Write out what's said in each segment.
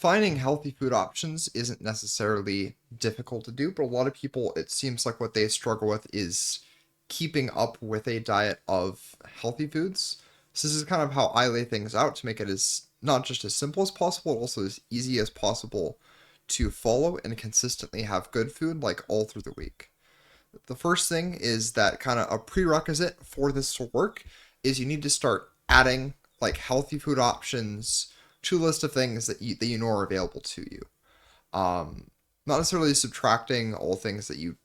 finding healthy food options isn't necessarily difficult to do, but a lot of people, it seems like what they struggle with is keeping up with a diet of healthy foods. So this is kind of how I lay things out to make it as not just as simple as possible, but also as easy as possible to follow and consistently have good food like all through the week. The first thing is that kind of a prerequisite for this to work is you need to start adding like healthy food options to a list of things that you know are available to you. Not necessarily subtracting all things that you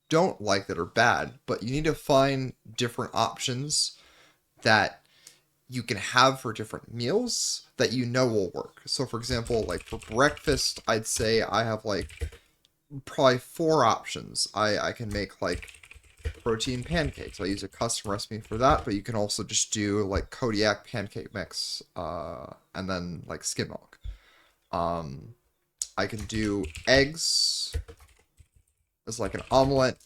don't like that are bad, but you need to find different options that you can have for different meals that you know will work. So for example, like for breakfast, I'd say I have like probably four options. I can make like protein pancakes. I use a custom recipe for that, but you can also just do like Kodiak pancake mix, and then like skim milk. Um, I can do eggs as like an omelet,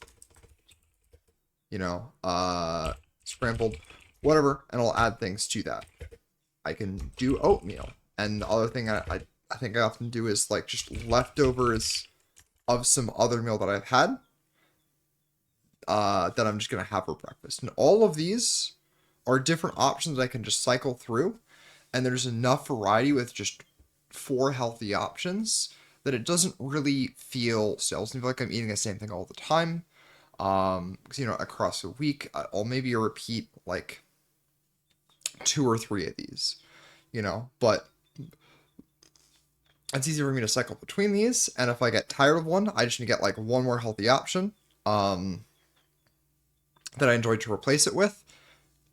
scrambled, whatever, and I'll add things to that. I can do oatmeal, and the other thing I think I often do is like just leftovers of some other meal that I've had, that I'm just gonna have for breakfast. And all of these are different options I can just cycle through, and there's enough variety with just four healthy options that it doesn't really feel salesy like I'm eating the same thing all the time. Because across a week, I'll maybe repeat like two or three of these, but it's easy for me to cycle between these. And if I get tired of one, I just need to get like one more healthy option, that I enjoy to replace it with.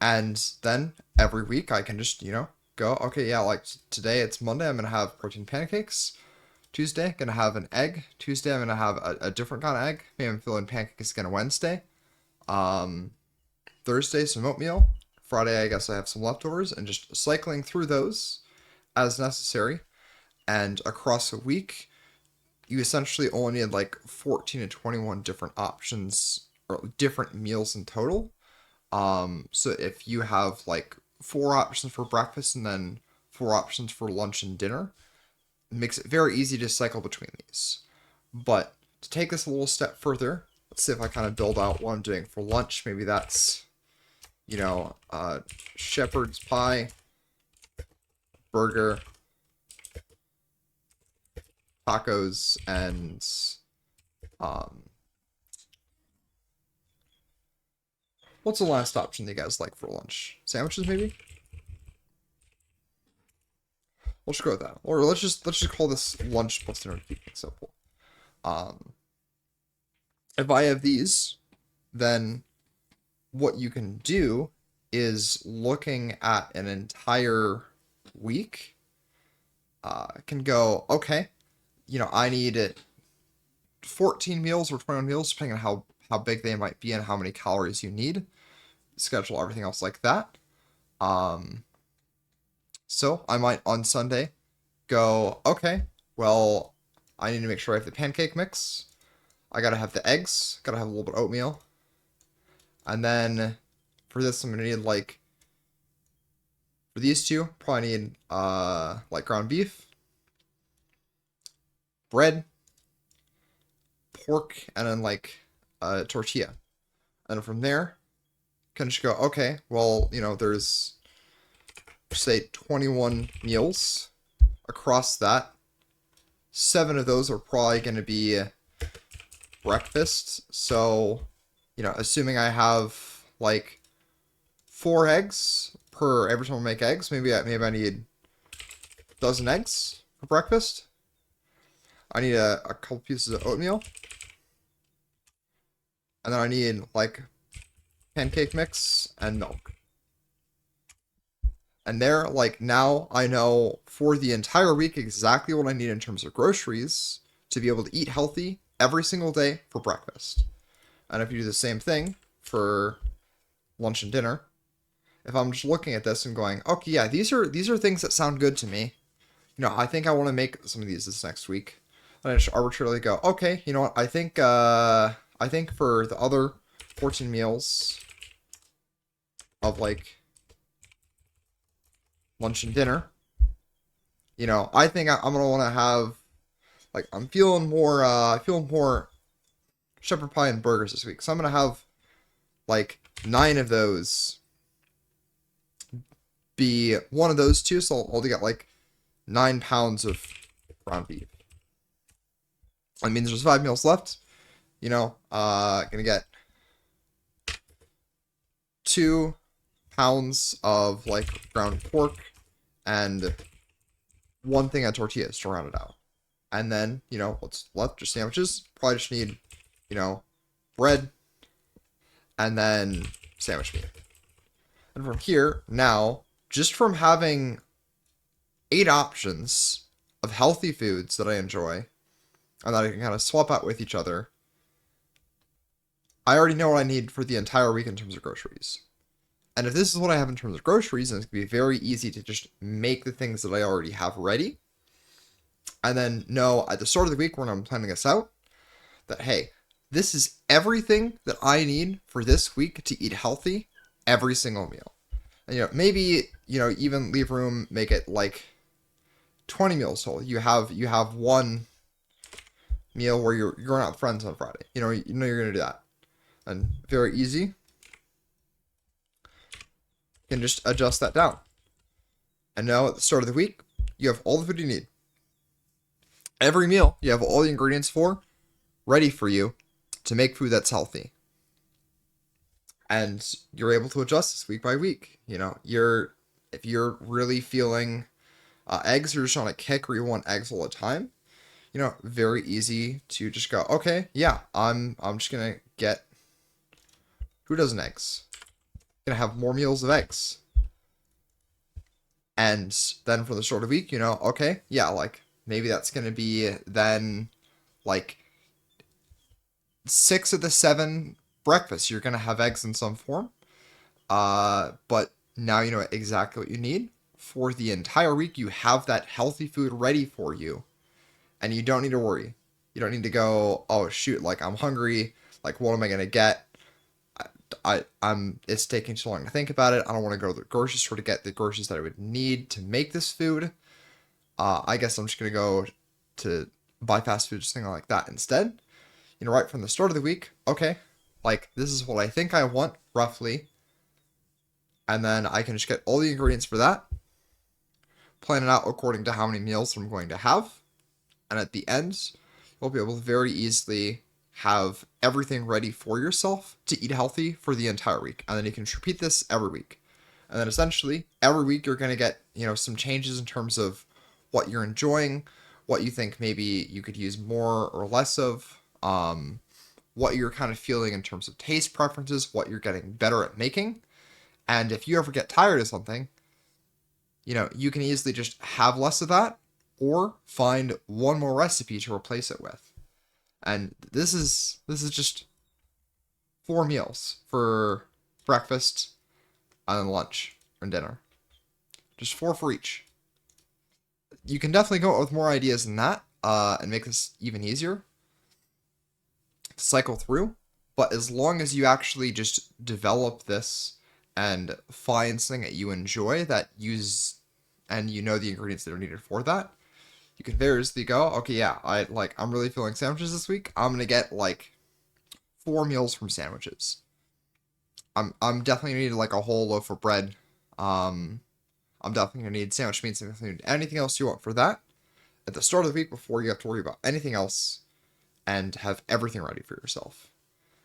And then every week I can just, go, okay, yeah, like today it's Monday, I'm going to have protein pancakes. Tuesday, going to have an egg. Tuesday, I'm going to have a different kind of egg. Maybe I'm feeling pancakes again on Wednesday. Thursday, some oatmeal. Friday, I guess I have some leftovers, and just cycling through those as necessary. And across a week, you essentially only need like 14 to 21 different options or different meals in total. So if you have like four options for breakfast and then four options for lunch and dinner, it makes it very easy to cycle between these. But to take this a little step further, let's see if I kind of build out what I'm doing for lunch. Maybe that's, shepherd's pie, burger, tacos, and what's the last option you guys like for lunch? Sandwiches, maybe? We'll just go with that. Or let's just call this lunch plus dinner to keep it simple. Um, if I have these, then what you can do is looking at an entire week, can go, okay, I need 14 meals or 21 meals, depending on how big they might be and how many calories you need. Schedule everything else like that. So I might on Sunday go, okay, well, I need to make sure I have the pancake mix. I gotta have the eggs, gotta have a little bit of oatmeal. And then for this, I'm gonna need like, for these two, probably need like ground beef, bread, pork, and then like a tortilla. And from there, can just go, okay, well, there's say 21 meals across that. 7 of those are probably going to be breakfast. So, assuming I have like 4 eggs per every time I make eggs, maybe I need a dozen eggs for breakfast. I need a couple pieces of oatmeal. And then I need like pancake mix and milk. And there, like, now I know for the entire week exactly what I need in terms of groceries to be able to eat healthy every single day for breakfast. And if you do the same thing for lunch and dinner, if I'm just looking at this and going, okay, yeah, these are things that sound good to me. I think I want to make some of these this next week. And I just arbitrarily go, okay, you know what? I think for the other 14 meals of like lunch and dinner, I think I'm gonna want to have like feeling more shepherd pie and burgers this week. So I'm gonna have like 9 of those be one of those two. So I'll get like 9 pounds of ground beef. That means there's 5 meals left. Gonna get 2 pounds of like ground pork and one thing of tortillas to round it out. And then, what's left? Just sandwiches. Probably just need, you know, bread and then sandwich meat. And from here, now, just from having 8 options of healthy foods that I enjoy and that I can kind of swap out with each other, I already know what I need for the entire week in terms of groceries. And if this is what I have in terms of groceries, then it's going to be very easy to just make the things that I already have ready. And then know at the start of the week when I'm planning this out, that, hey, this is everything that I need for this week to eat healthy every single meal. And, maybe, even leave room, make it like 20 meals total. You have one meal where you're going out with friends on Friday. You're going to do that. And very easy. You can just adjust that down. And now at the start of the week, you have all the food you need. Every meal, you have all the ingredients for, ready for you to make food that's healthy. And you're able to adjust this week by week. If you're really feeling eggs, you're just on a kick or you want eggs all the time, very easy to just go, okay, yeah, I'm just gonna get 2 dozen eggs. Gonna have more meals of eggs. And then for the start of the week, okay, yeah, like maybe that's gonna be then like 6 of the 7 breakfasts you're gonna have eggs in some form. But now you know exactly what you need for the entire week. You have that healthy food ready for you, and you don't need to worry. You don't need to go, oh shoot, like I'm hungry. Like what am I gonna get? It's taking too long to think about it. I don't want to go to the grocery store to get the groceries that I would need to make this food. I guess I'm just gonna go to buy fast food, just something like that instead. Right from the start of the week, okay, like this is what I think I want roughly, and then I can just get all the ingredients for that, plan it out according to how many meals I'm going to have, and at the end, you'll be able to very easily have everything ready for yourself to eat healthy for the entire week. And then you can just repeat this every week. And then essentially, every week you're going to get, some changes in terms of what you're enjoying, what you think maybe you could use more or less of, what you're kind of feeling in terms of taste preferences, what you're getting better at making. And if you ever get tired of something, you can easily just have less of that or find one more recipe to replace it with. And this is just 4 meals for breakfast and then lunch and dinner. Just 4 for each. You can definitely go out with more ideas than that, and make this even easier to cycle through. But as long as you actually just develop this and find something that you enjoy that use and the ingredients that are needed for that, you can very easily go, okay, yeah, I'm really feeling sandwiches this week. I'm gonna get like 4 meals from sandwiches. I'm definitely gonna need like a whole loaf of bread. I'm definitely gonna need sandwich meats and anything else you want for that at the start of the week before you have to worry about anything else and have everything ready for yourself.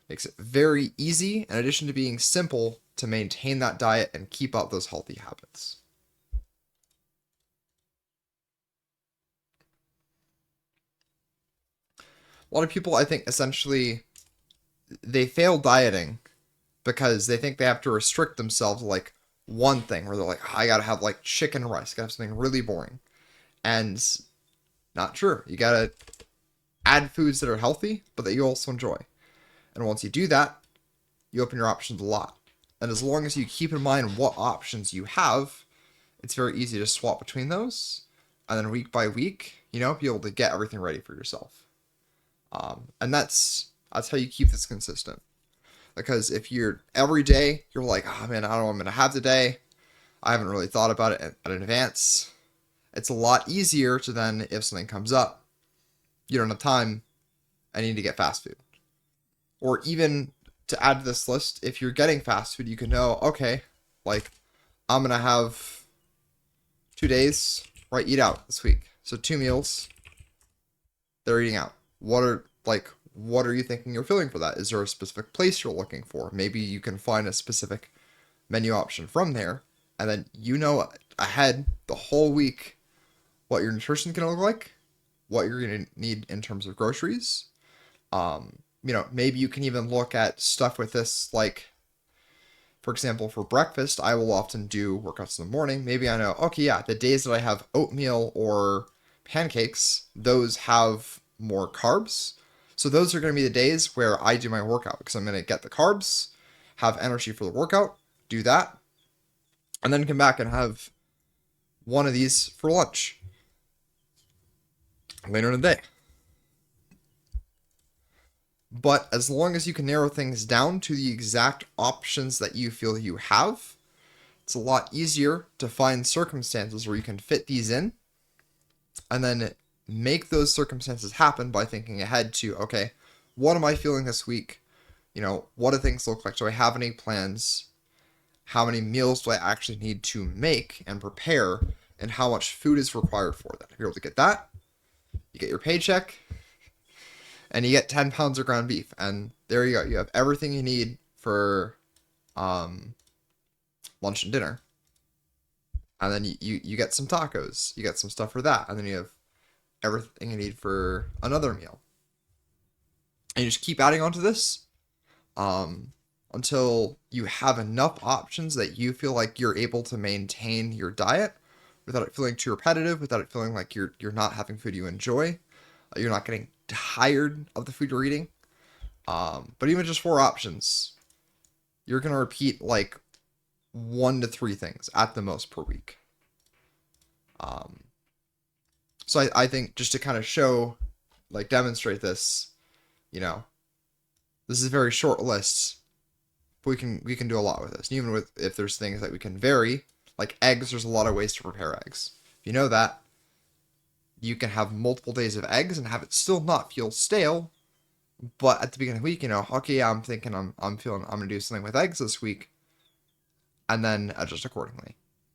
Makes it very easy, in addition to being simple, to maintain that diet and keep up those healthy habits. A lot of people, I think, essentially, they fail dieting because they think they have to restrict themselves to like one thing where they're like, oh, I gotta have like chicken and rice, gotta have something really boring. And not true. You gotta add foods that are healthy, but that you also enjoy. And once you do that, you open your options a lot. And as long as you keep in mind what options you have, it's very easy to swap between those. And then week by week, be able to get everything ready for yourself. And that's how you keep this consistent. Because if you're every day, you're like, oh man, I don't know what I'm going to have today. I haven't really thought about it in advance. it's a lot easier to then, if something comes up, you don't have time, I need to get fast food. Or even to add to this list, if you're getting fast food, you can know, okay, like, I'm going to have 2 days where I eat out this week. So 2 meals, they're eating out. What are you thinking you're feeling for that? Is there a specific place you're looking for? Maybe you can find a specific menu option from there, and then you know ahead the whole week what your nutrition's going to look like, what you're going to need in terms of groceries. Maybe you can even look at stuff with this, like, for example, for breakfast, I will often do workouts in the morning. Maybe I know, okay, yeah, the days that I have oatmeal or pancakes, those have more carbs. So those are going to be the days where I do my workout because I'm going to get the carbs, have energy for the workout, do that, and then come back and have one of these for lunch later in the day. But as long as you can narrow things down to the exact options that you feel you have, it's a lot easier to find circumstances where you can fit these in and then make those circumstances happen by thinking ahead to, okay, what am I feeling this week? What do things look like? Do I have any plans? How many meals do I actually need to make and prepare? And how much food is required for that? If you're able to get that, you get your paycheck, and you get 10 pounds of ground beef. And there you go. You have everything you need for lunch and dinner. And then you get some tacos. You get some stuff for that. And then you have everything you need for another meal. And you just keep adding on to this until you have enough options that you feel like you're able to maintain your diet without it feeling too repetitive, without it feeling like you're not having food you enjoy. You're not getting tired of the food you're eating. But even just 4 options, you're going to repeat like 1 to 3 things at the most per week. So I think just to kind of show, like demonstrate this, this is a very short list, but we can do a lot with this. And even with, if there's things that we can vary, like eggs, there's a lot of ways to prepare eggs. If you know that, you can have multiple days of eggs and have it still not feel stale. But at the beginning of the week, okay, yeah, I'm gonna do something with eggs this week, and then adjust accordingly.